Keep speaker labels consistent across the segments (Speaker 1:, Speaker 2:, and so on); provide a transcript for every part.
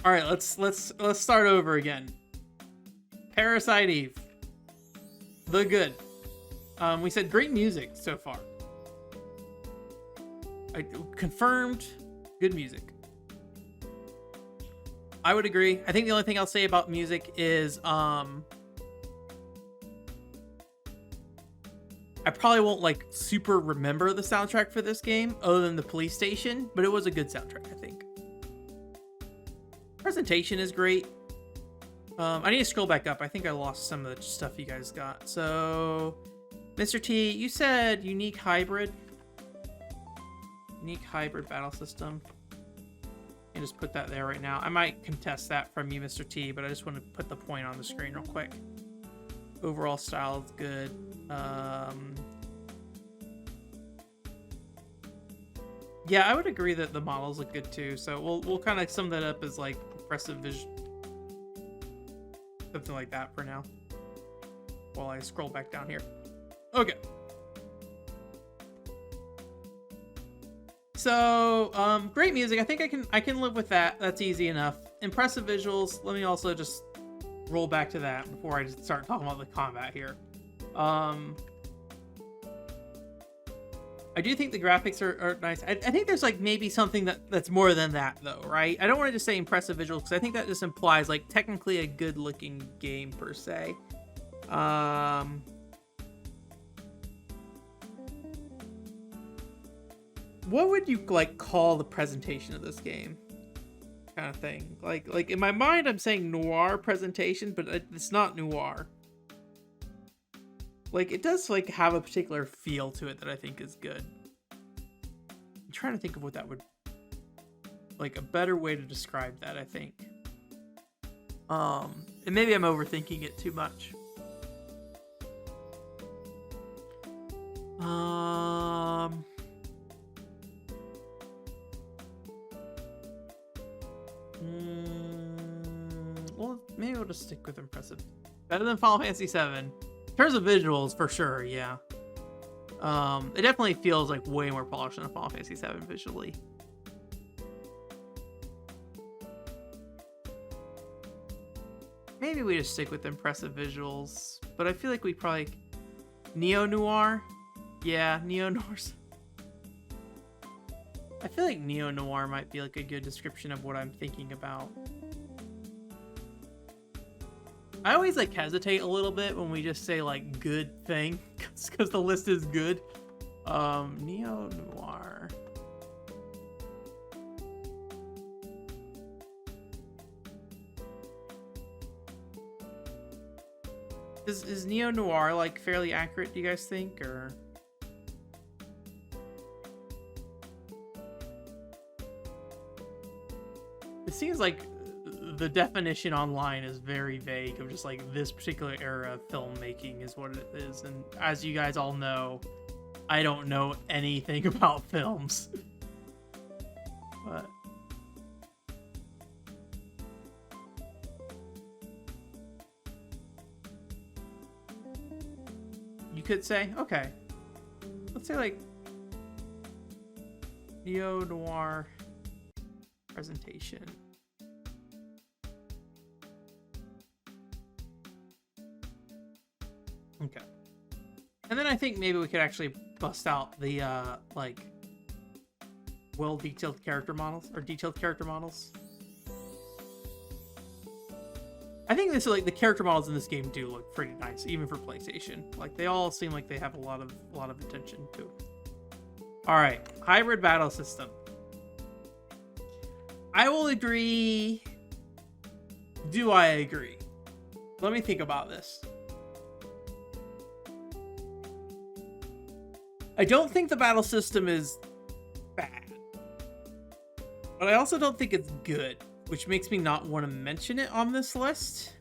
Speaker 1: All right, let's start over again. Parasite Eve. The good. We said great music so far. I confirmed good music. I would agree. I think the only thing I'll say about music is I probably won't like super remember the soundtrack for this game other than the police station, but it was a good soundtrack, I think. Presentation is great. I need to scroll back up. I think I lost some of the stuff you guys got. So, Mr. T, you said unique hybrid. Unique hybrid battle system. And just put that there right now. I might contest that from you, Mr. T, but I just want to put the point on the screen real quick. Overall style is good. Yeah, I would agree that the models look good too. So we'll kind of sum that up as like impressive vision, something like that for now. While I scroll back down here. Okay. So, great music. I think I can live with that. That's easy enough. Impressive visuals. Let me also just roll back to that before I start talking about the combat here. I do think the graphics are nice. I think there's like maybe something that's more than that though, right? I don't want to just say impressive visuals because I think that just implies like technically a good looking game per se. What would you like call the presentation of this game? Kind of thing. Like in my mind, I'm saying noir presentation, but it's not noir. Like it does like have a particular feel to it that I think is good. I'm trying to think of what that would like a better way to describe that, I think. And maybe I'm overthinking it too much. Well, maybe we'll just stick with impressive. Better than Final Fantasy VII. In terms of visuals, for sure, yeah. It definitely feels like way more polished than Final Fantasy VII visually. Maybe we just stick with impressive visuals, but I feel like we probably... Neo-noir? Yeah, neo-noirs. I feel like neo-noir might be like a good description of what I'm thinking about. I always like hesitate a little bit when we just say like good thing because the list is good. Neo-noir. Is neo-noir like fairly accurate, do you guys think, or? It seems like the definition online is very vague of just like this particular era of filmmaking is what it is. And as you guys all know, I don't know anything about films. But you could say, okay, let's say like neo-noir presentation. Okay. And then I think maybe we could actually bust out the like well-detailed character models or detailed character models. I think this is like the character models in this game do look pretty nice, even for PlayStation. Like they all seem like they have a lot of attention to. All right, hybrid battle system. I will agree. Do I agree? Let me think about this. I don't think the battle system is bad, but I also don't think it's good, which makes me not want to mention it on this list.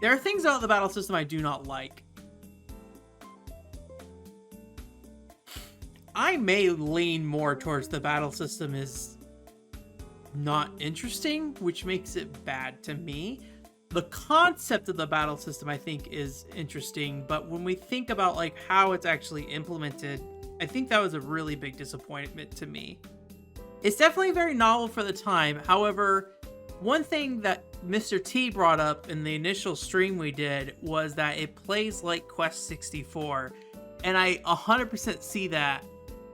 Speaker 1: There are things about the battle system I do not like. I may lean more towards the battle system is not interesting, which makes it bad to me. The concept of the battle system, I think, is interesting, but when we think about like how it's actually implemented, I think that was a really big disappointment to me. It's definitely very novel for the time. However, one thing that Mr. T brought up in the initial stream we did was that it plays like Quest 64. And I 100% see that.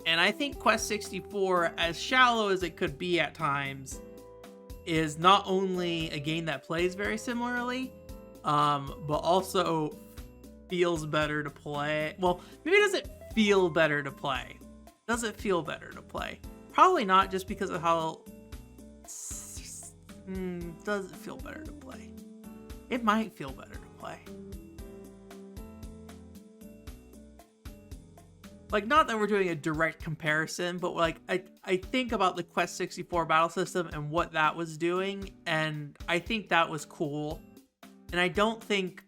Speaker 1: And I think Quest 64, as shallow as it could be at times, is not only a game that plays very similarly, but also feels better to play. Well, maybe it doesn't feel better to play. Does it feel better to play? Probably not, just because of how... does it feel better to play? It might feel better to play. Like, not that we're doing a direct comparison, but like, I think about the Quest 64 battle system and what that was doing, and I think that was cool. And I don't think...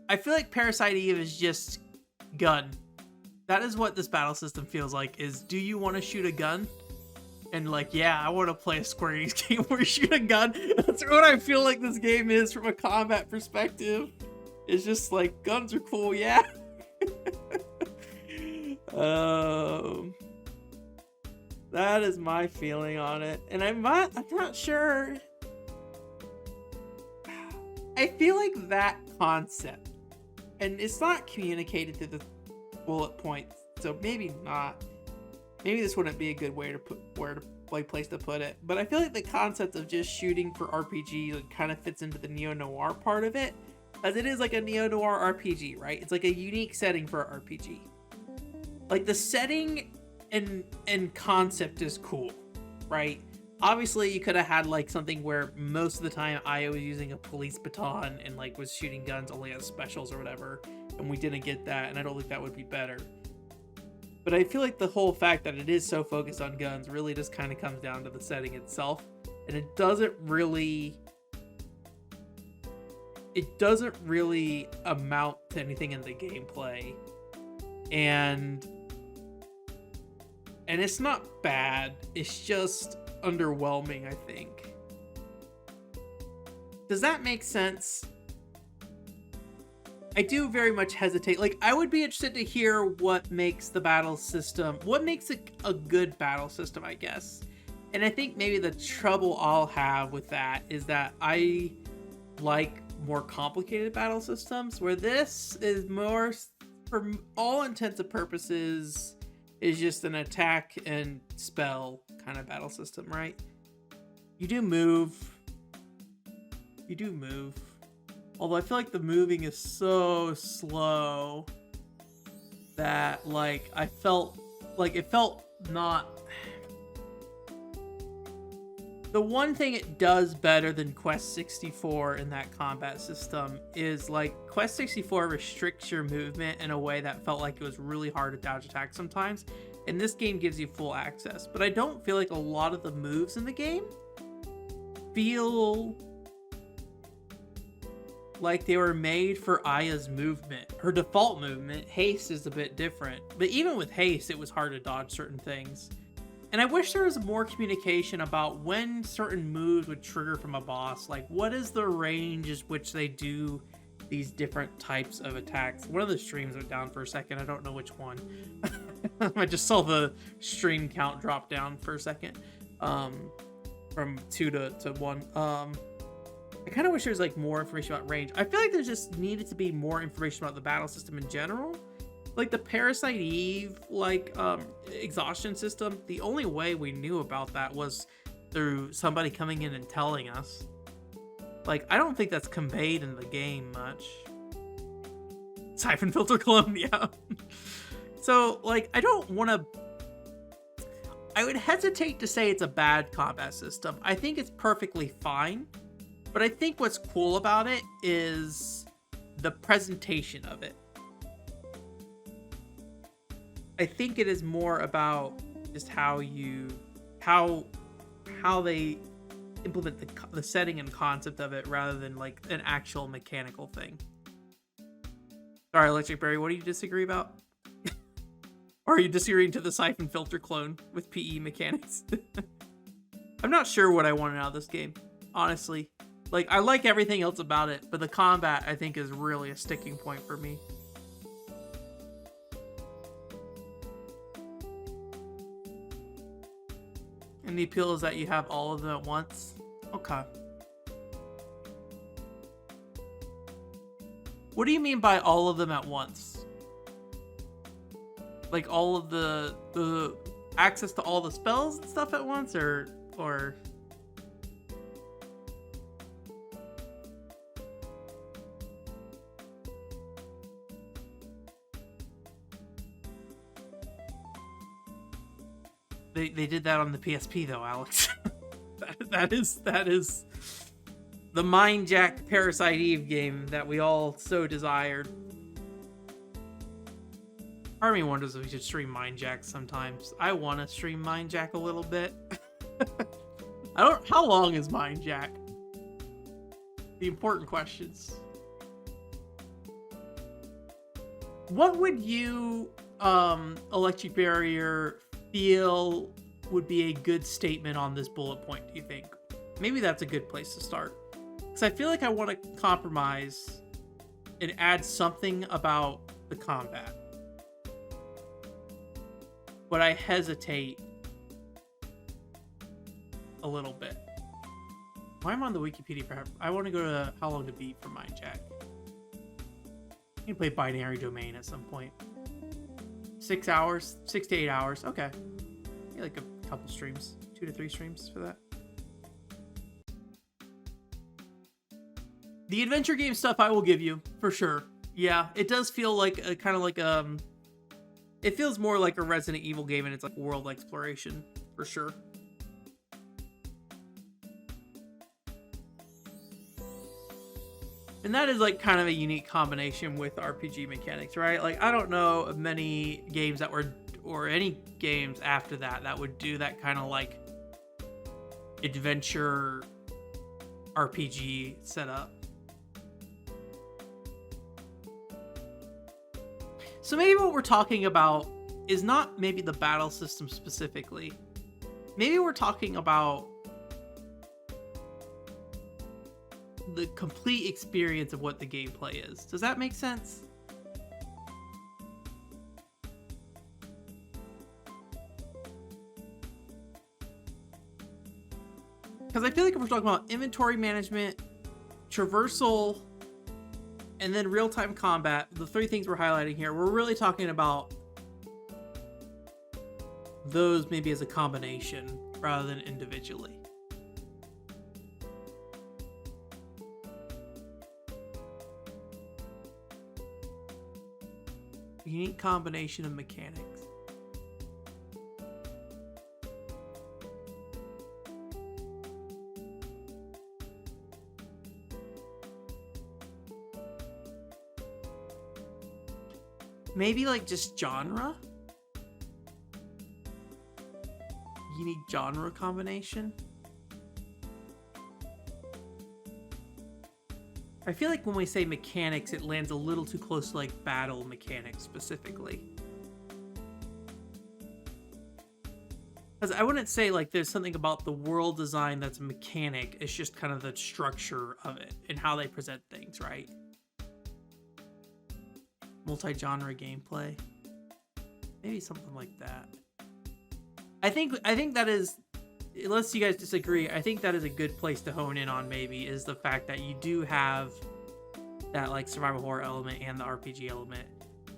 Speaker 1: I feel like Parasite Eve is just gun. That is what this battle system feels like, is do you want to shoot a gun? And like, yeah, I want to play a Square Enix game where you shoot a gun. That's what I feel like this game is from a combat perspective. It's just like, guns are cool, yeah. That is my feeling on it. And I'm not sure. I feel like that concept, and it's not communicated through the bullet points, so maybe not. Maybe this wouldn't be a good way to put place to put it. But I feel like the concept of just shooting for RPG like, kind of fits into the neo-noir part of it, as it is like a neo-noir RPG, right? It's like a unique setting for an RPG. Like the setting and concept is cool, right? Obviously, you could have had like something where most of the time Aya was using a police baton and like was shooting guns only as specials or whatever, and we didn't get that, and I don't think that would be better. But I feel like the whole fact that it is so focused on guns really just kind of comes down to the setting itself, and it doesn't really amount to anything in the gameplay, and it's not bad, it's just underwhelming, I think. Does that make sense? I do very much hesitate. Like, I would be interested to hear what makes the battle system, what makes it a good battle system, I guess. And I think maybe the trouble I'll have with that is that I like more complicated battle systems, where this is more, for all intents and purposes, is just an attack and spell kind of battle system, right? You do move. Although I feel like the moving is so slow that like it felt not... The one thing it does better than Quest 64 in that combat system is like Quest 64 restricts your movement in a way that felt like it was really hard to dodge attacks sometimes, and this game gives you full access. But I don't feel like a lot of the moves in the game feel like they were made for Aya's movement. Her default movement, haste, is a bit different, but even with haste, it was hard to dodge certain things. And I wish there was more communication about when certain moves would trigger from a boss. Like, what is the range at which they do these different types of attacks? One of the streams went down for a second. I don't know which one. I just saw the stream count drop down for a second, from 2 to 1. I kind of wish there's like more information about range. I feel like there just needed to be more information about the battle system in general. Like the Parasite Eve, like, exhaustion system, the only way we knew about that was through somebody coming in and telling us. Like, I don't think that's conveyed in the game much. Siphon filter clone, yeah. So, like, I don't want to... I would hesitate to say it's a bad combat system. I think it's perfectly fine. But I think what's cool about it is the presentation of it. I think it is more about just how they implement the setting and concept of it rather than like an actual mechanical thing. Sorry, Electric Berry, what do you disagree about? Or are you disagreeing to the Siphon filter clone with PE mechanics? I'm not sure what I wanted out of this game, honestly. Like, I like everything else about it, but the combat, I think, is really a sticking point for me. And the appeal is that you have all of them at once. Okay. What do you mean by all of them at once? Like all of the access to all the spells and stuff at once, or they did that on the PSP though, Alex. that is the Mindjack Parasite Eve game that we all so desired. Part of me wonders if we should stream Mindjack sometimes. I want to stream Mindjack a little bit. How long is Mindjack? The important questions. What would you, Electric Barrier, feel would be a good statement on this bullet point, do you think? Maybe that's a good place to start. Because I feel like I want to compromise and add something about the combat. But I hesitate a little bit. Why am I on the Wikipedia forever? I want to go to How Long to Beat for Mindjack. I can play Binary Domain at some point. 6 hours? 6 to 8 hours. Okay. Maybe like a couple streams. 2 to 3 streams for that. The adventure game stuff I will give you, for sure. Yeah, it does feel like a kind of like it feels more like a Resident Evil game, and it's like world exploration, for sure. And that is like kind of a unique combination with RPG mechanics, right? Like, I don't know of many games that were, or any games after that would do that kind of like adventure RPG setup. So maybe what we're talking about is not maybe the battle system specifically. Maybe we're talking about the complete experience of what the gameplay is. Does that make sense? Because I feel like if we're talking about inventory management, traversal, and then real-time combat, the 3 things we're highlighting here, we're really talking about those maybe as a combination rather than individually. A unique combination of mechanics. Maybe like just genre? Unique genre combination? I feel like when we say mechanics, it lands a little too close to like battle mechanics specifically. Because I wouldn't say like there's something about the world design that's a mechanic. It's just kind of the structure of it and how they present things, right? Multi-genre gameplay. Maybe something like that. I think that is, unless you guys disagree, I think that is a good place to hone in on maybe, is the fact that you do have that like survival horror element and the RPG element.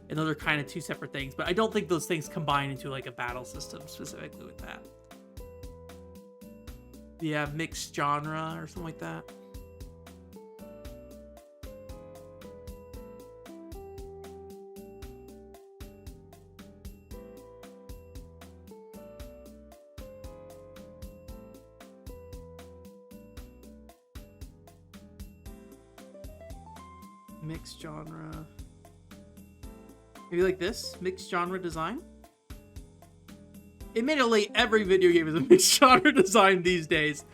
Speaker 1: And those are kind of 2 separate things, but I don't think those things combine into like a battle system specifically with that. Yeah, mixed genre or something like that. Mixed genre. Maybe like this? Mixed genre design? Admittedly, every video game is a mixed genre design these days.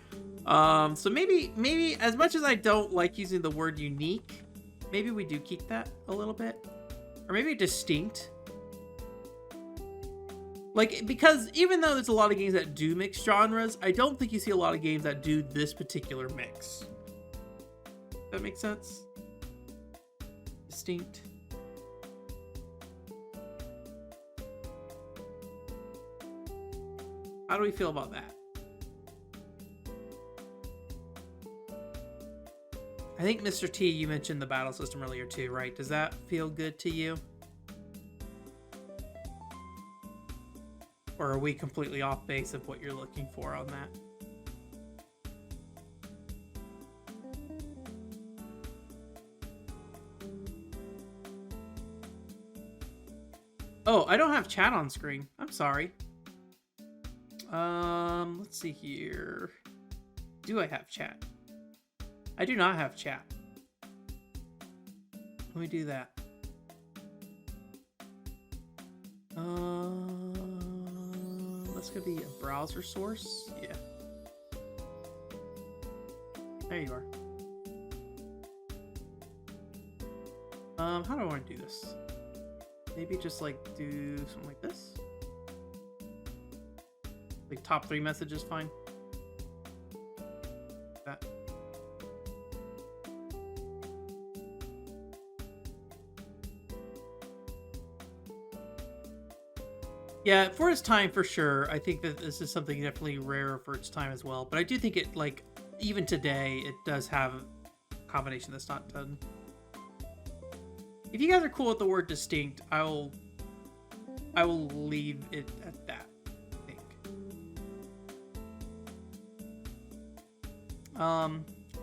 Speaker 1: So maybe as much as I don't like using the word unique, maybe we do keep that a little bit. Or maybe distinct. Like, because even though there's a lot of games that do mix genres, I don't think you see a lot of games that do this particular mix. Does that make sense? Distinct. How do we feel about that? I think Mr. T, you mentioned the battle system earlier too, right? Does that feel good to you? Or are we completely off base of what you're looking for on that? Oh, I don't have chat on screen. I'm sorry. Let's see here. Do I have chat? I do not have chat. Let me do that. That's gonna be a browser source. Yeah. There you are. How do I want to do this? Maybe just like do something like this. Like top 3 messages, fine. That. Yeah, for its time, for sure. I think that this is something definitely rare for its time as well. But I do think it, like, even today, it does have a combination that's not done. If you guys are cool with the word distinct, I will leave it at that, I think.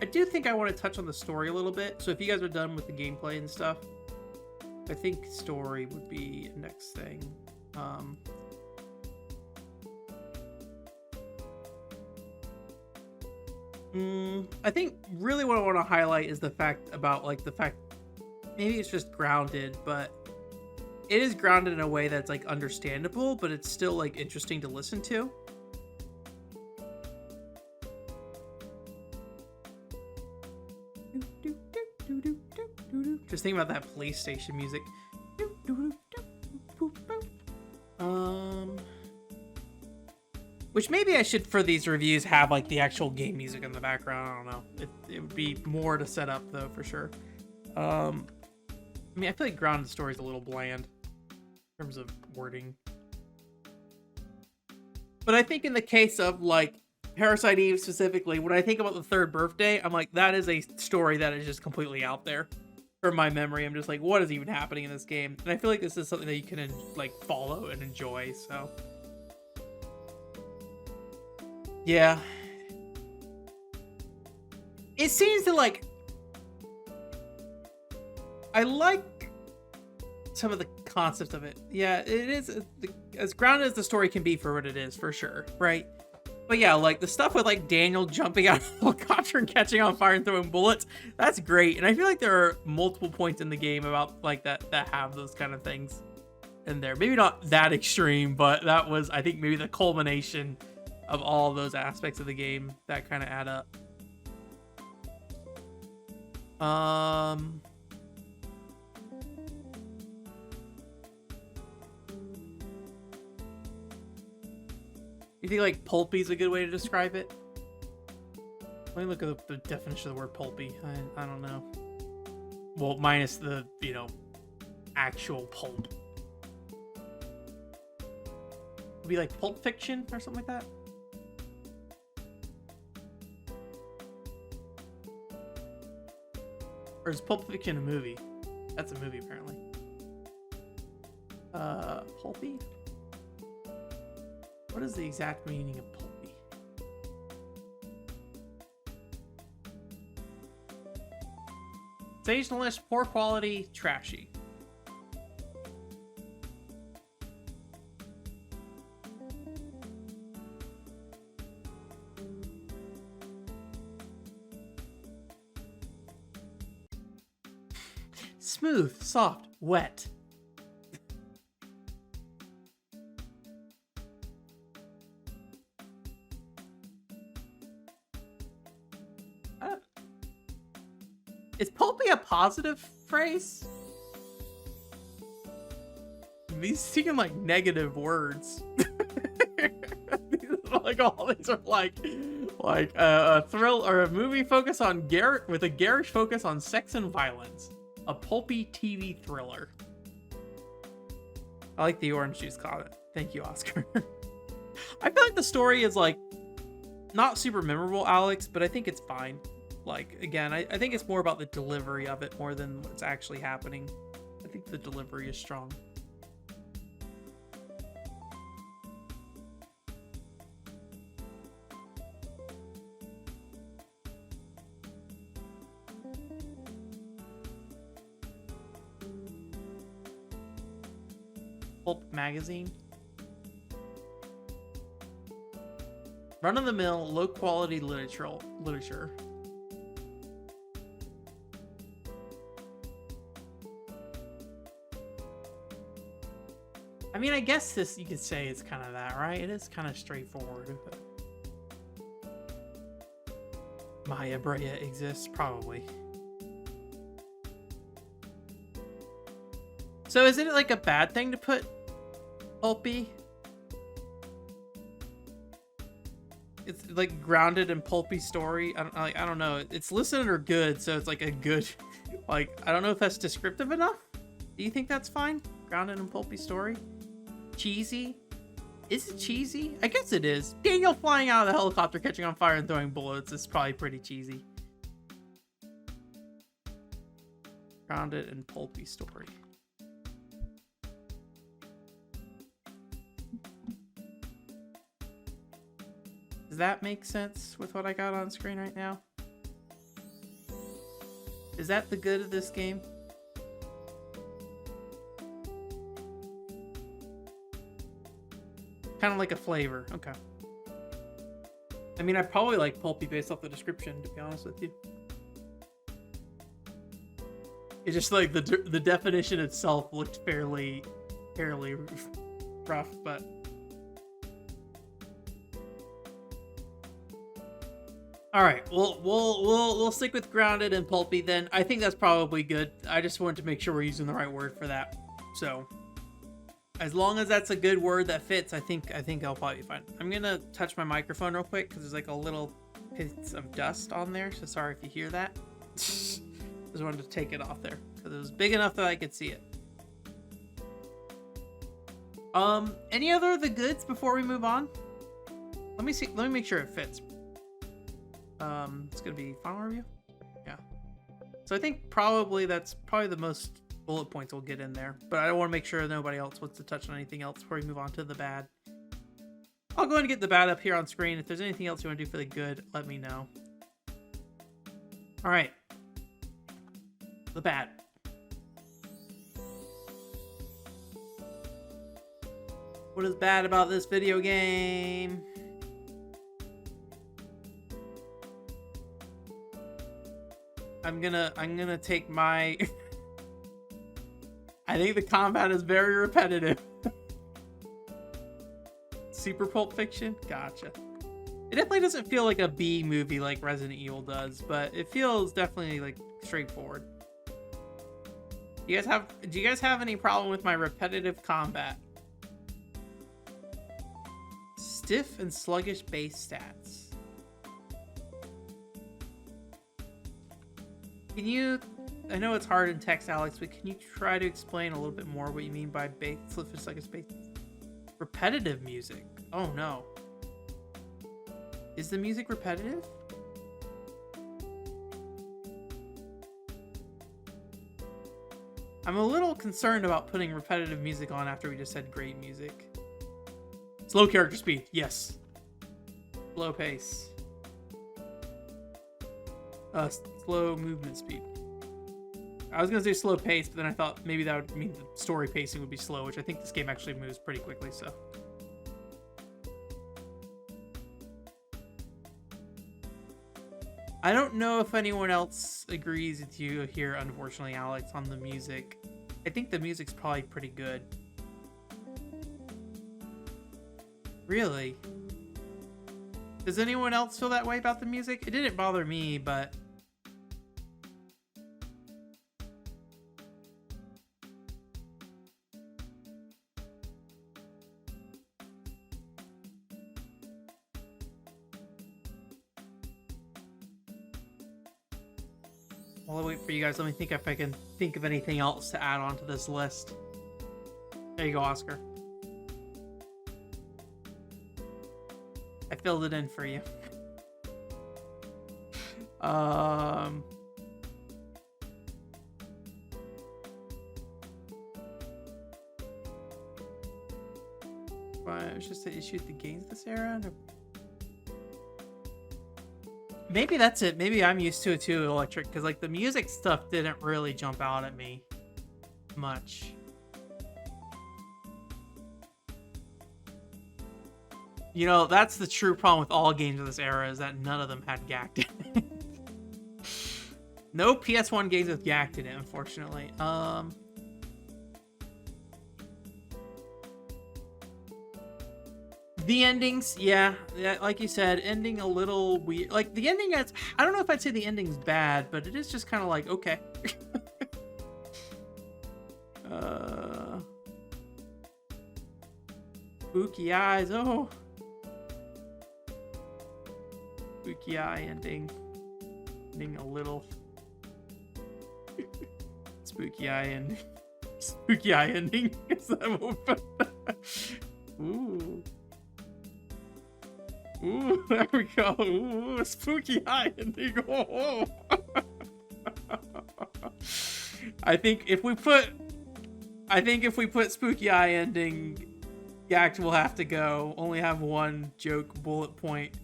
Speaker 1: I do think I want to touch on the story a little bit. So if you guys are done with the gameplay and stuff, I think story would be the next thing. I think really what I want to highlight is the fact about maybe it's just grounded, but it is grounded in a way that's like understandable, but it's still like interesting to listen to. Just think about that police station music. Which maybe I should, for these reviews, have like the actual game music in the background. I don't know. It would be more to set up though, for sure. I mean, I feel like grounded story is a little bland in terms of wording. But I think in the case of like Parasite Eve specifically, when I think about the third birthday, I'm like, that is a story that is just completely out there from my memory. I'm just like, what is even happening in this game? And I feel like this is something that you can like follow and enjoy. So yeah, it seems to like, I like some of the concepts of it. Yeah, it is as grounded as the story can be for what it is, for sure, right? But yeah, like the stuff with like Daniel jumping out of the helicopter and catching on fire and throwing bullets, that's great. And I feel like there are multiple points in the game about like that have those kind of things in there. Maybe not that extreme, but that was, I think, maybe the culmination of all those aspects of the game that kind of add up. You think like pulpy is a good way to describe it? Let me look at the definition of the word pulpy. I don't know. Well, minus the, you know, actual pulp. Would be like Pulp Fiction or something like that. Or is Pulp Fiction a movie? That's a movie, apparently. Pulpy? What is the exact meaning of pulpy? Sensationalist, poor quality, trashy. Smooth, soft, wet. Is pulpy a positive phrase? These seem like negative words. Like all these are like a thrill or a movie focus on with a garish focus on sex and violence. A pulpy TV thriller. I like the orange juice comment. Thank you, Oscar. I feel like the story is like not super memorable, Alex, but I think it's fine. Like, again, I think it's more about the delivery of it more than what's actually happening. I think the delivery is strong. Pulp magazine. Run-of-the-mill, low-quality literature. I mean, I guess this, you could say it's kind of that, right? It is kind of straightforward. But Maya Brea exists, probably. So is it like a bad thing to put pulpy? It's like grounded and pulpy story. I don't know. It's listed under good, so it's like a good. Like, I don't know if that's descriptive enough. Do you think that's fine? Grounded and pulpy story. Cheesy. Is it cheesy? I guess it is. Daniel flying out of the helicopter, catching on fire and throwing bullets is probably pretty cheesy. Grounded and pulpy story. Does that make sense with what I got on screen right now? Is that the good of this game? Kind of like a flavor. Okay. I mean, I probably like pulpy based off the description, to be honest with you. It's just like the definition itself looked fairly rough, but all right, we'll stick with grounded and pulpy then. I think that's probably good. I just wanted to make sure we're using the right word for that. So as long as that's a good word that fits, I think I'll probably be fine. I'm gonna touch my microphone real quick because there's like a little bits of dust on there. So sorry if you hear that. Just wanted to take it off there because it was big enough that I could see it. Any other of the goods before we move on? Let me see. Let me make sure it fits. It's gonna be final review. Yeah. So I think that's probably the most bullet points we'll get in there. But I want to make sure nobody else wants to touch on anything else before we move on to the bad. I'll go ahead and get the bad up here on screen. If there's anything else you want to do for the good, let me know. All right. The bad. What is bad about this video game? I'm gonna take my I think the combat is very repetitive. Super Pulp Fiction? Gotcha. It definitely doesn't feel like a B movie like Resident Evil does, but it feels definitely like straightforward. Do you guys have any problem with my repetitive combat? Stiff and sluggish base stats. Can you, I know it's hard in text, Alex, but can you try to explain a little bit more what you mean by stiff and sluggish base? Repetitive music. Oh no. Is the music repetitive? I'm a little concerned about putting repetitive music on after we just said great music. Slow character speed, yes. Slow pace. Slow movement speed. I was gonna say slow pace, but then I thought maybe that would mean the story pacing would be slow, which I think this game actually moves pretty quickly, so. I don't know if anyone else agrees with you here, unfortunately, Alex, on the music. I think the music's probably pretty good. Really? Does anyone else feel that way about the music? It didn't bother me, but... While I wait for you guys, let me think if I can think of anything else to add on to this list. There you go, Oscar. I filled it in for you. Um, but it's just the issue with the games this era. Maybe that's it. Maybe I'm used to it too, Electric, because like the music stuff didn't really jump out at me much. You know, that's the true problem with all games of this era, is that none of them had Gact in it. No PS1 games with Gact in it, unfortunately. The endings, yeah, like you said, ending a little weird. Like, the ending, I don't know if I'd say the ending's bad, but it is just kind of like, okay. Spooky eyes, oh. Spooky eye ending. Ending a little. Spooky eye ending. Spooky eye ending. Is that what? Ooh. Ooh, there we go. Ooh, spooky eye ending. Oh. I think if we put spooky eye ending, Gact will have to go. Only have one joke bullet point.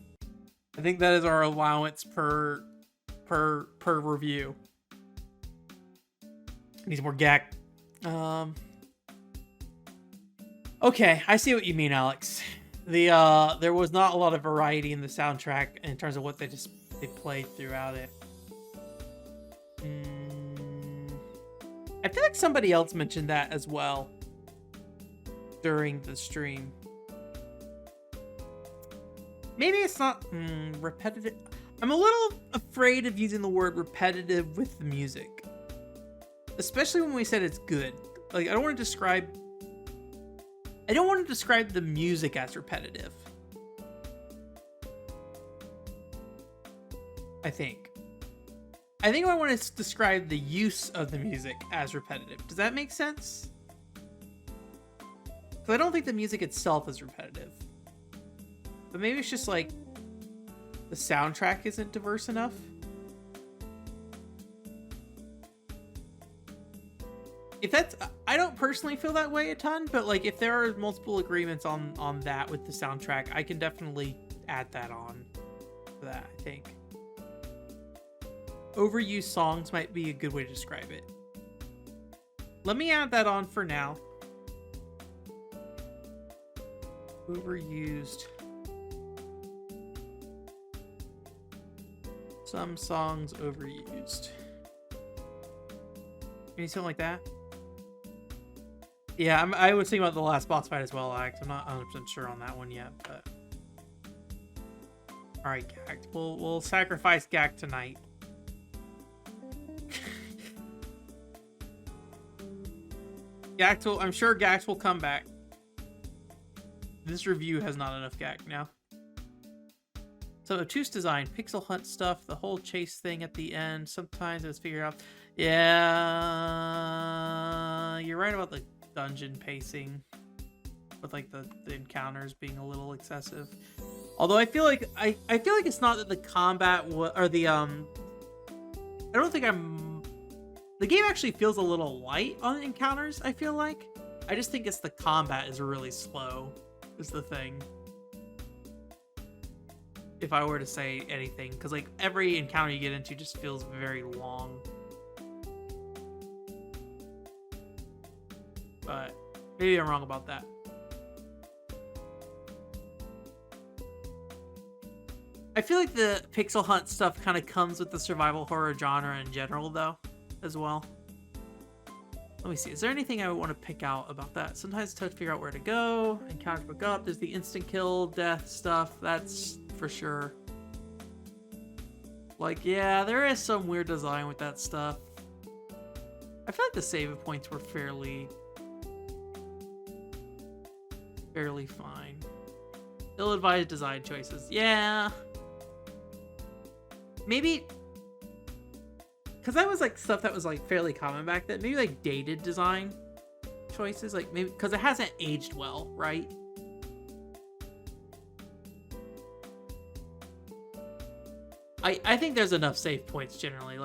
Speaker 1: I think that is our allowance per review. Needs more Gact. Okay, I see what you mean, Alex. There was not a lot of variety in the soundtrack in terms of what they played throughout it. I feel like somebody else mentioned that as well during the stream. Maybe it's not repetitive. I'm a little afraid of using the word repetitive with the music, especially when we said it's good. Like, I don't want to describe the music as repetitive. I think I want to describe the use of the music as repetitive. Does that make sense? Because I don't think the music itself is repetitive. But maybe it's just like the soundtrack isn't diverse enough. If that's, I don't personally feel that way a ton, but like if there are multiple agreements on that with the soundtrack, I can definitely add that on for that, I think. Overused songs might be a good way to describe it. Let me add that on for now. Overused. Some songs overused. Anything like that? Yeah, I was thinking about the last boss fight as well, Alex. I'm not 100% sure on that one yet, but... Alright, Gact. We'll sacrifice Gact tonight. I'm sure Gact will come back. This review has not enough Gact now. So, Obtuse design, pixel hunt stuff, the whole chase thing at the end. Sometimes it's figured out. Yeah, you're right about the dungeon pacing, with like the encounters being a little excessive. Although I feel like it's not that the combat or the I don't think the game actually feels a little light on encounters. I feel like I just think it's the combat is really slow is the thing. If I were to say anything, because like every encounter you get into just feels very long. But maybe I'm wrong about that. I feel like the pixel hunt stuff kind of comes with the survival horror genre in general, though, as well. Let me see. Is there anything I would want to pick out about that? Sometimes it's tough to figure out where to go. Encounters book up. There's the instant kill, death stuff. That's for sure. Like, yeah, there is some weird design with that stuff. I feel like the save points were fairly fine. Ill-advised design choices. Yeah. Maybe... Because that was like stuff that was like fairly common back then. Maybe like dated design choices. Like maybe... Because it hasn't aged well, right? I think there's enough save points generally.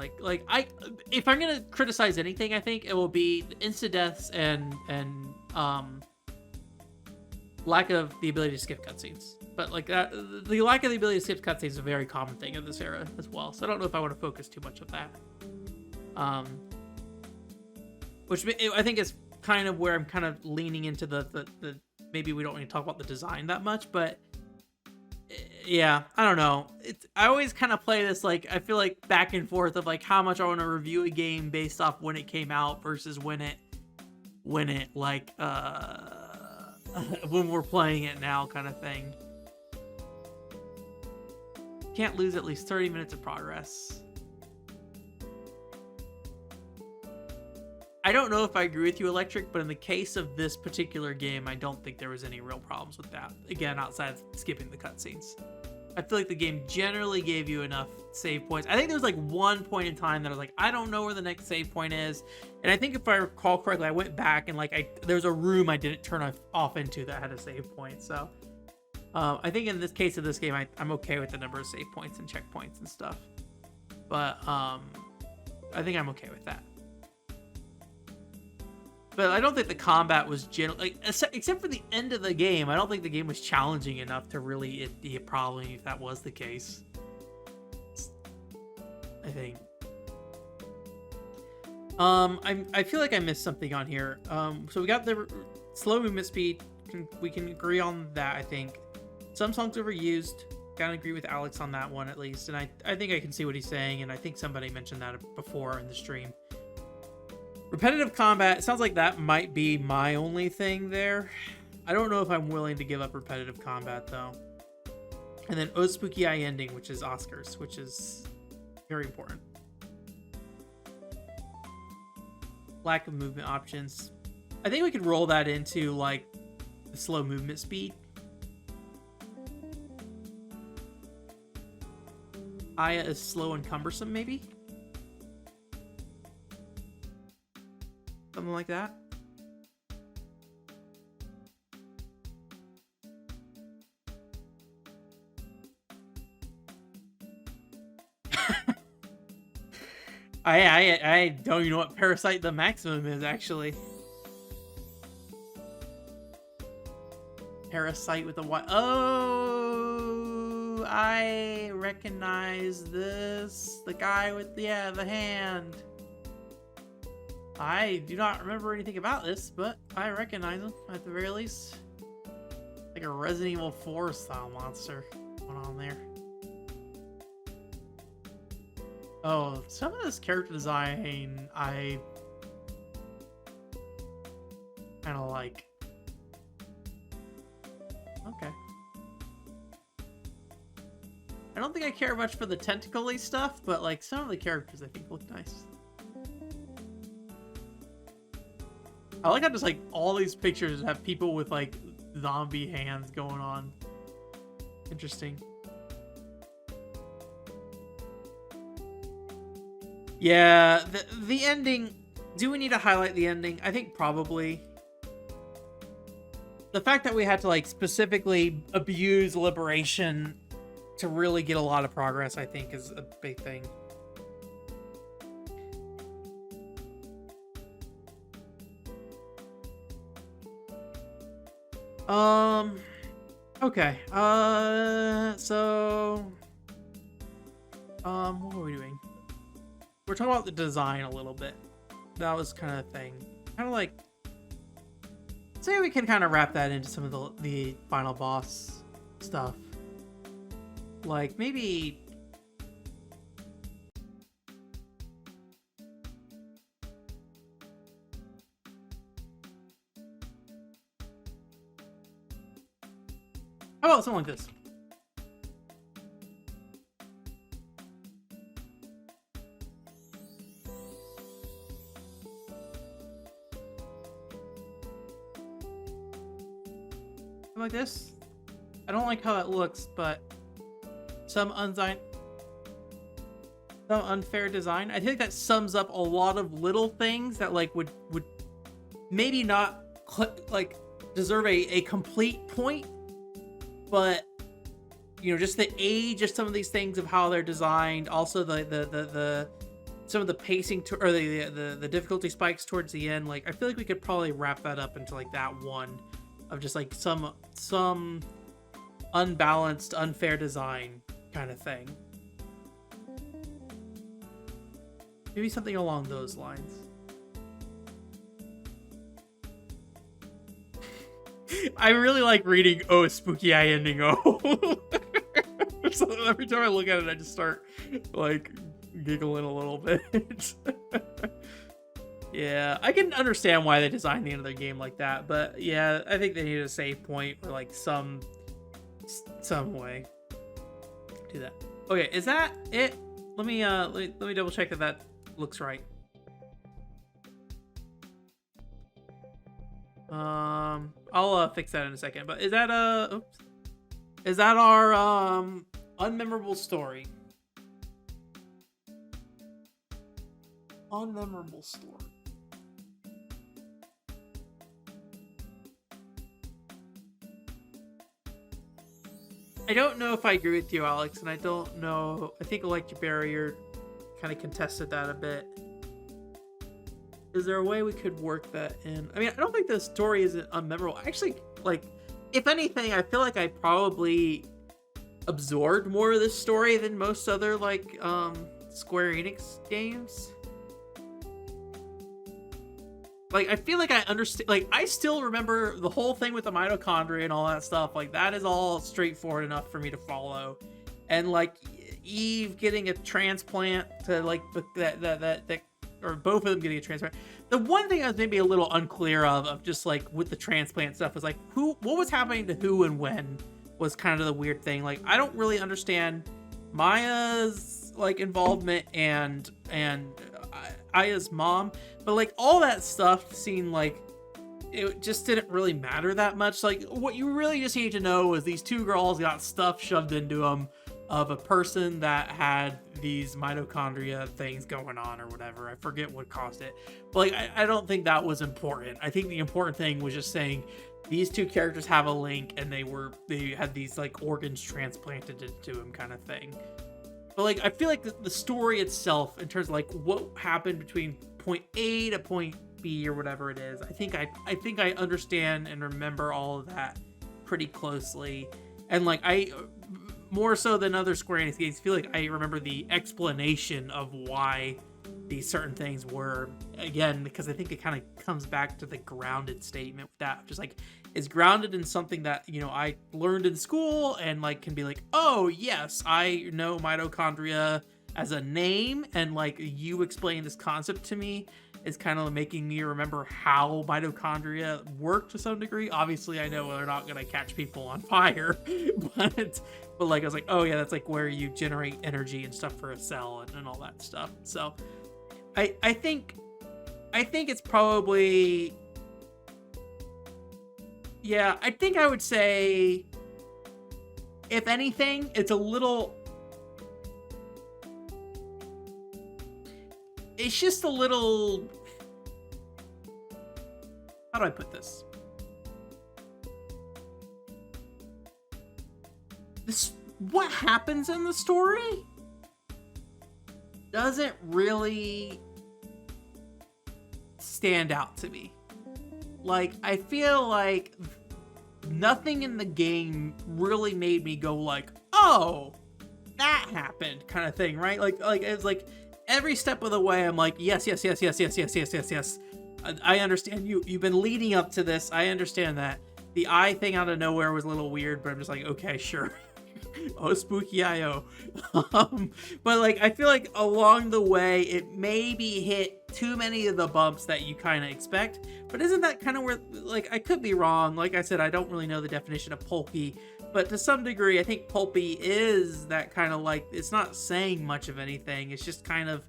Speaker 1: If I'm gonna criticize anything, I think it will be the insta deaths and lack of the ability to skip cutscenes. But like that, the lack of the ability to skip cutscenes is a very common thing in this era as well. So I don't know if I want to focus too much on that. Which I think is kind of where I'm kind of leaning into the maybe we don't need to talk about the design that much, but yeah, I don't know. I always kind of play this, like, I feel like back and forth of like how much I want to review a game based off when it came out versus when it like when we're playing it now kind of thing. Can't lose at least 30 minutes of progress. I don't know if I agree with you, Electric, but in the case of this particular game, I don't think there was any real problems with that. Again, outside of skipping the cutscenes. I feel like the game generally gave you enough save points. I think there was like one point in time that I was like, I don't know where the next save point is. And I think if I recall correctly, I went back and like there's a room I didn't turn off into that had a save point. So I think in this case of this game, I'm okay with the number of save points and checkpoints and stuff. But I think I'm okay with that. But I don't think the combat was generally, except for the end of the game, I don't think the game was challenging enough to really be a problem if that was the case. I think. I feel like I missed something on here. So we got the slow movement speed. We can agree on that, I think. Some songs overused. Gotta agree with Alex on that one, at least. And I think I can see what he's saying, and I think somebody mentioned that before in the stream. Repetitive combat, it sounds like that might be my only thing there. I don't know if I'm willing to give up repetitive combat, though. And then Oh Spooky Eye ending, which is Oscars, which is very important. Lack of movement options. I think we could roll that into, like, the slow movement speed. Aya is slow and cumbersome, maybe? Something like that. I don't even know what Parasite the maximum is, actually. Parasite with a Y. Oh, I recognize this. The guy with the hand. I do not remember anything about this, but I recognize him at the very least. Like a Resident Evil 4 style monster going on there. Oh, some of this character design I kind of like. Okay. I don't think I care much for the tentacle-y stuff, but like some of the characters I think look nice. I like how just like all these pictures have people with like zombie hands going on. Interesting. Yeah, the ending. Do we need to highlight the ending? I think probably. The fact that we had to like specifically abuse liberation to really get a lot of progress, I think, is a big thing. Okay. So what were we doing? We're talking about the design a little bit. That was kind of the thing. Kind of like, say we can kind of wrap that into some of the final boss stuff. Like maybe how about something like this? Something like this? I don't like how it looks, but some unfair design. I think that sums up a lot of little things that like would maybe not like deserve a complete point. But just the age of some of these things, of how they're designed. Also the some of the pacing or the difficulty spikes towards the end. Like, I feel like we could probably wrap that up into like that one of just like some unbalanced, unfair design kind of thing. Maybe something along those lines. I really like reading "Oh, spooky eye ending." Oh, so every time I look at it, I just start like giggling a little bit. Yeah, I can understand why they designed the end of their game like that, but yeah, I think they need a save point or like some way do that. Okay, is that it? Let me double check that looks right. I'll fix that in a second. But is that oops. Is that our unmemorable story? Unmemorable story. I don't know if I agree with you, Alex, and I don't know. I think Electric Barrier kind of contested that a bit. Is there a way we could work that in? I mean, I don't think the story isn't unmemorable. Actually, like, if anything, I feel like I probably absorbed more of this story than most other, like, Square Enix games. Like, I feel like I understand, like, I still remember the whole thing with the mitochondria and all that stuff. Like, that is all straightforward enough for me to follow. And, like, Eve getting a transplant to, like, that or both of them getting a transplant. The one thing I was maybe a little unclear of just, like, with the transplant stuff was, like, what was happening to who and when was kind of the weird thing. Like, I don't really understand Maya's, like, involvement and Aya's mom, but like all that stuff seemed like it just didn't really matter that much. Like, what you really just need to know is these two girls got stuff shoved into them of a person that had these mitochondria things going on or whatever. I forget what caused it, but like I don't think that was important. I think the important thing was just saying these two characters have a link and they had these like organs transplanted into them kind of thing. But like, I feel like the story itself, in terms of like what happened between point A to point B or whatever it is, I think I understand and remember all of that pretty closely. And like, I more so than other Square Enix games, feel like I remember the explanation of why these certain things were, again, because I think it kind of comes back to the grounded statement with that, just like is grounded in something that, you know, I learned in school and like can be like, oh yes, I know mitochondria as a name, and like you explain this concept to me is kind of making me remember how mitochondria work to some degree. Obviously, I know they're not gonna catch people on fire, but like I was like, oh yeah, that's like where you generate energy and stuff for a cell and all that stuff. So I think it's probably, yeah, I think I would say, if anything, it's just a little, how do I put this? What happens in the story doesn't really stand out to me. Like, I feel like nothing in the game really made me go like, oh, that happened kind of thing, right? Like it's like every step of the way, I'm like, yes. I understand you've been leading up to this. I understand that. The eye thing out of nowhere was a little weird, but I'm just like, okay, sure. Oh, spooky IO. But like, I feel like along the way, it maybe hit too many of the bumps that you kind of expect. But isn't that kind of where, like, I could be wrong. Like I said, I don't really know the definition of pulpy, but to some degree, I think pulpy is that kind of like, it's not saying much of anything. It's just kind of,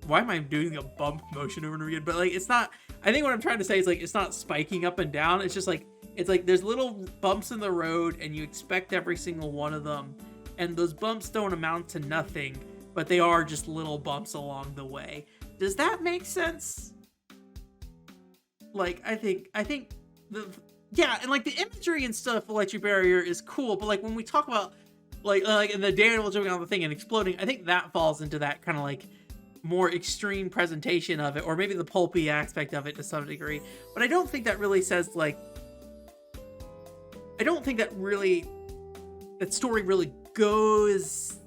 Speaker 1: why am I doing a bump motion over and over again? But like, it's not, I think what I'm trying to say is like, it's not spiking up and down. It's just like, it's like there's little bumps in the road and you expect every single one of them. And those bumps don't amount to nothing, but they are just little bumps along the way. Does that make sense? Like, I think yeah, and like the imagery and stuff of Electric Barrier is cool, but like when we talk about like and the Daredevil jumping on the thing and exploding. I think that falls into that kind of like more extreme presentation of it, or maybe the pulpy aspect of it to some degree. But I don't think that really says like, I don't think that story really goes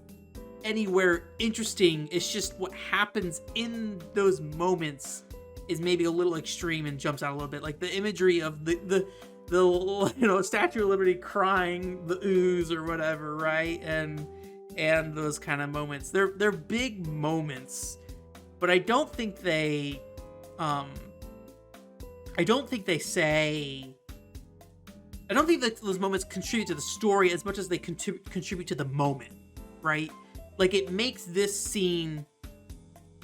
Speaker 1: anywhere interesting. It's just what happens in those moments is maybe a little extreme and jumps out a little bit. Like the imagery of the Statue of Liberty crying the ooze or whatever, right? And those kind of moments. They're big moments, but I don't think they that those moments contribute to the story as much as they contribute to the moment, right? Like, it makes this scene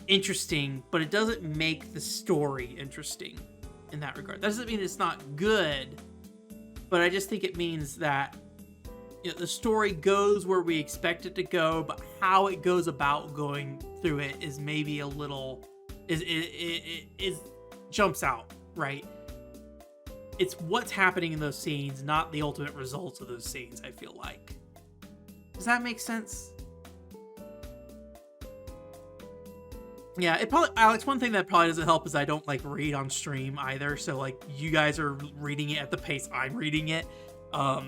Speaker 1: interesting, but it doesn't make the story interesting in that regard. That doesn't mean it's not good, but I just think it means that the story goes where we expect it to go, but how it goes about going through it is maybe a little is jumps out, right? It's what's happening in those scenes, not the ultimate results of those scenes, I feel like. Does that make sense? Yeah, it probably, Alex, one thing that probably doesn't help is I don't like read on stream either. So like you guys are reading it at the pace I'm reading it.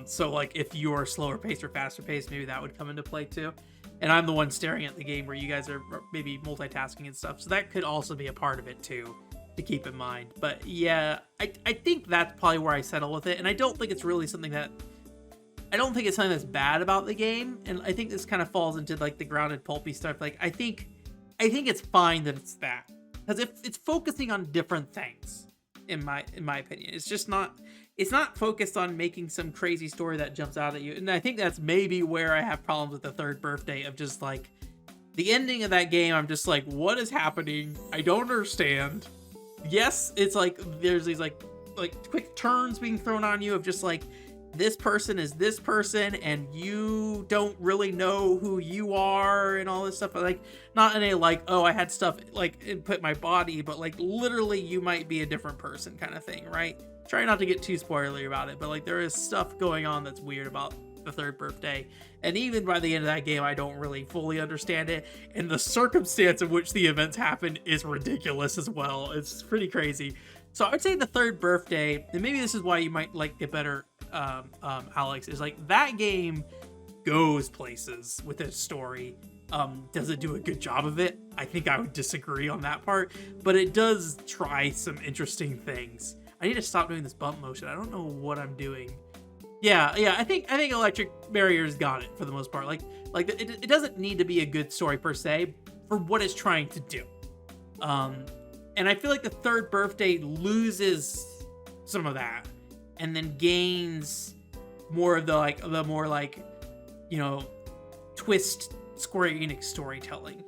Speaker 1: So like if you're slower paced or faster paced, maybe that would come into play too. And I'm the one staring at the game where you guys are maybe multitasking and stuff. So that could also be a part of it too, to keep in mind. But yeah, I think that's probably where I settle with it. And I don't think it's really something that, I don't think it's something that's bad about the game. And I think this kind of falls into like the grounded pulpy stuff. Like I think it's fine that it's that, because if it's focusing on different things, in my opinion, it's not focused on making some crazy story that jumps out at you. And I think that's maybe where I have problems with the Third Birthday, of just like the ending of that game. I'm just like, what is happening? I don't understand. Yes, it's like there's these like quick turns being thrown on you of just like, this person is this person and you don't really know who you are and all this stuff. But like, not in a like, oh, I had stuff like input my body, but like literally you might be a different person kind of thing, right? Try not to get too spoilery about it, but like there is stuff going on that's weird about the Third Birthday. And even by the end of that game, I don't really fully understand it. And the circumstance in which the events happen is ridiculous as well. It's pretty crazy. So I would say the Third Birthday, and maybe this is why you might like it better, Alex, is like that game goes places with its story. Does it do a good job of it? I think I would disagree on that part, but it does try some interesting things. I need to stop doing this bump motion. I don't know what I'm doing. Yeah, I think Electric Barrier's got it for the most part. Like it doesn't need to be a good story per se for what it's trying to do. And I feel like the Third Birthday loses some of that, and then gains more of the more like, twist Square Enix storytelling.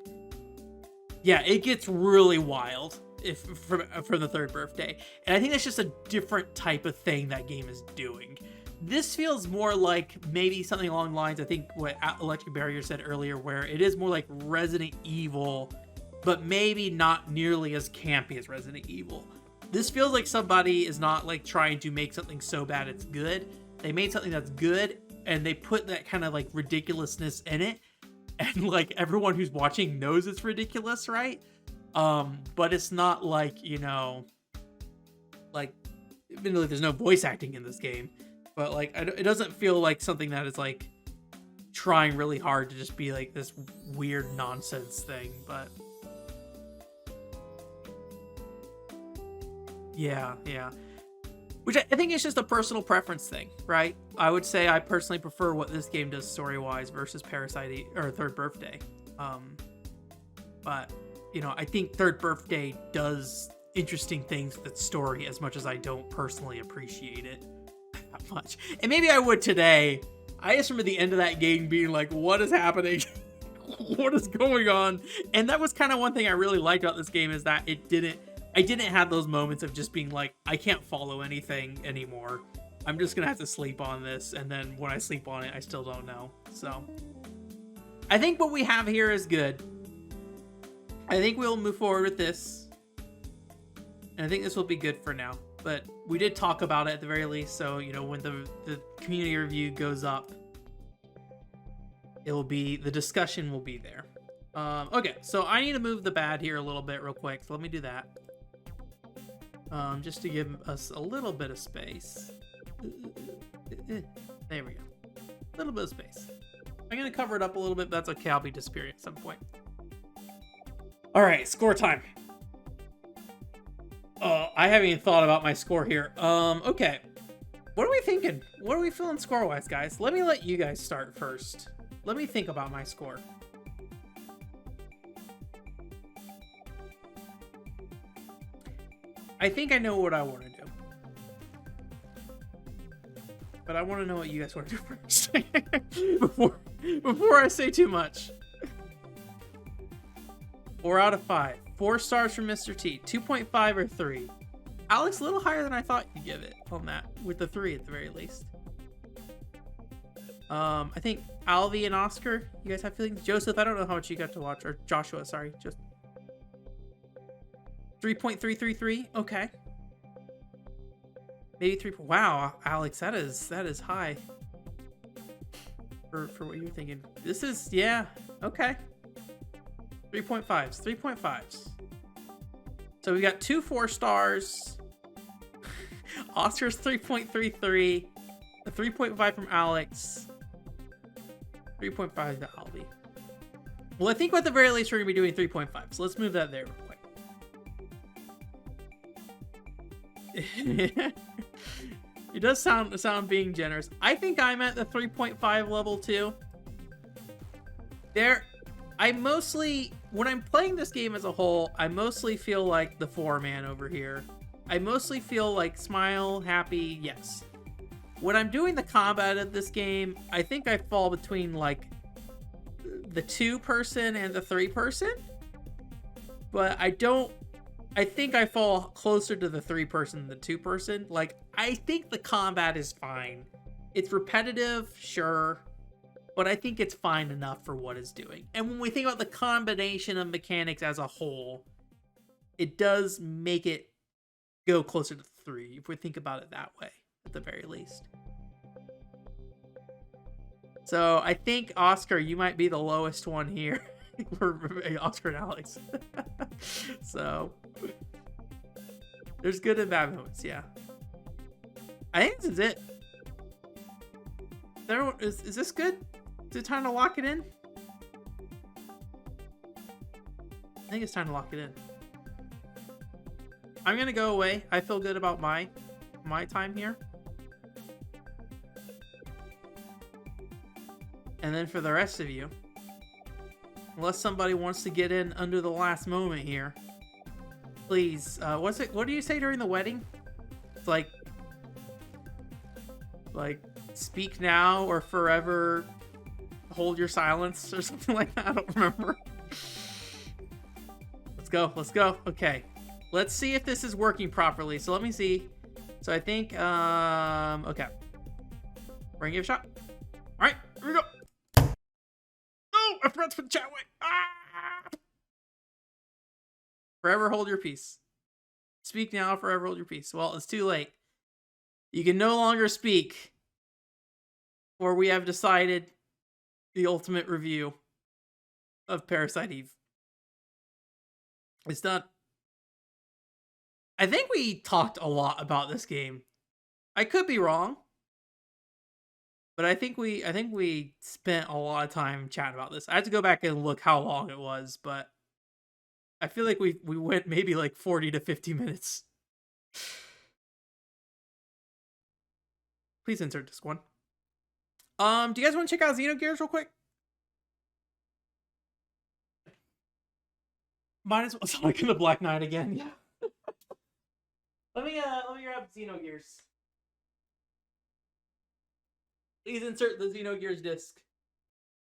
Speaker 1: Yeah, it gets really wild from the Third Birthday, and I think that's just a different type of thing that game is doing. This feels more like maybe something along the lines, I think what Electric Barrier said earlier, where it is more like Resident Evil, but maybe not nearly as campy as Resident Evil. This feels like somebody is not like trying to make something so bad it's good. They made something that's good, and they put that kind of like ridiculously in it, and like everyone who's watching knows it's ridiculous, right? But it's not like, like, even though there's no voice acting in this game, but like it doesn't feel like something that is like trying really hard to just be like this weird nonsense thing. But yeah, which I think is just a personal preference thing, right? I would say I personally prefer what this game does story-wise versus Parasite or Third Birthday. But I think Third Birthday does interesting things with its story as much as I don't personally appreciate it that much. And maybe I would today. I just remember the end of that game being like, what is happening? What is going on? And that was kind of one thing I really liked about this game, is that I didn't have those moments of just being like, I can't follow anything anymore. I'm just gonna have to sleep on this, and then when I sleep on it, I still don't know. So I think what we have here is good. I think we'll move forward with this, and I think this will be good for now. But we did talk about it at the very least, so when the community review goes up, the discussion will be there. Okay, so I need to move the bad here a little bit real quick. So let me do that. Just to give us a little bit of space. There we go. A little bit of space. I'm gonna cover it up a little bit, but that's okay. I'll be disappearing at some point. All right, score time. I haven't even thought about my score here. Okay. What are we thinking? What are we feeling score-wise, guys? Let me let you guys start first. Let me think about my score. I think I know what I want to do. But I want to know what you guys want to do first. before I say too much. 4 out of 5. 4 stars from Mr. T. 2.5 or 3. Alex, a little higher than I thought you'd give it on that, with the 3 at the very least. I think Alvy and Oscar, you guys have feelings? Joseph, I don't know how much you got to watch, or Joshua, sorry, just 3.333. Okay, maybe 3. Wow, Alex, that is high for what you're thinking. This is, yeah, okay. 3.5s, 3.5s. So we got 2 4 stars. Oscar's 3.33. A 3.5 from Alex. 3.5 to Alvy. Well, I think at the very least we're gonna be doing 3.5. So let's move that there real quick. It does sound being generous. I think I'm at the 3.5 level too. I mostly, when I'm playing this game as a whole, I mostly feel like the 4-man over here. I mostly feel like smile, happy, yes. When I'm doing the combat of this game, I think I fall between like the 2-person and the 3-person. But I think I fall closer to the 3-person than the 2-person. Like, I think the combat is fine. It's repetitive, sure. But I think it's fine enough for what it's doing. And when we think about the combination of mechanics as a whole, it does make it go closer to 3, if we think about it that way, at the very least. So I think, Oscar, you might be the lowest one here. For Oscar and Alex. So, there's good and bad moments, yeah. I think this is it. Is this good? Is it time to lock it in? I think it's time to lock it in. I'm gonna go away. I feel good about my time here. And then for the rest of you, unless somebody wants to get in under the last moment here, please, what do you say during the wedding? It's like speak now or forever hold your silence or something like that. I don't remember. Let's go. Okay, let's see if this is working properly. So let me see. So I think okay, we're gonna give it a shot. All right, here we go. Oh, I forgot to put the chat away. Forever hold your peace. Speak now, forever hold your peace. Well, it's too late. You can no longer speak, or we have decided the ultimate review of Parasite Eve. It's done. I think we talked a lot about this game. I could be wrong, but I think we spent a lot of time chatting about this. I had to go back and look how long it was, but I feel like we went maybe like 40 to 50 minutes. Please insert disc 1. Do you guys want to check out Xenogears real quick? Might as well Sonic and the Black Knight again. Yeah. let me grab Xenogears. Please insert the Xenogears disc.